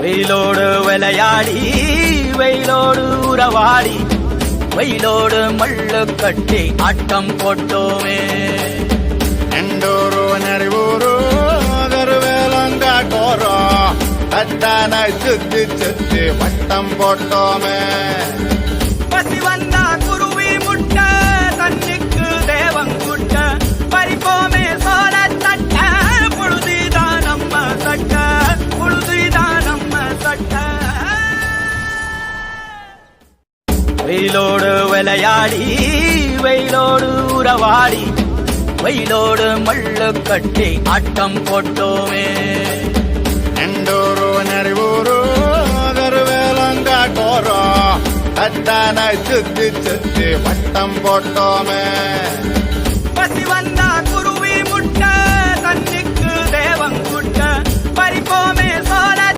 வெயிலோடு விளையாடி வெயிலோடு உறவாடி வெயிலோடு மல்லு கட்டி ஆட்டம் போட்டோமே. எண்டூரு நெறிவூரு கருவேலங்காட்டோரம் அத்தானை சுத்தி சுத்தி வட்டம் போட்டோமே. பசி வந்தா குருவி முட்ட தண்ணிக்கு தேவங்குட்ட பறிப்போமே சோழ தட்ட புழுதிதான் நம்ம சட்ட புழுதிதான் நம்ம சட்ட. வெயிலோடு விளையாடி வெயிலோடு உறவாடி வெயிலோடு மல்லு கட்டி ஆட்டம் போட்டோமே. எண்டூரு நெறிவூரு கருவேலங்காட்டோரம் அத்தானை சுத்தி சுத்தி வட்டம் போட்டோமே.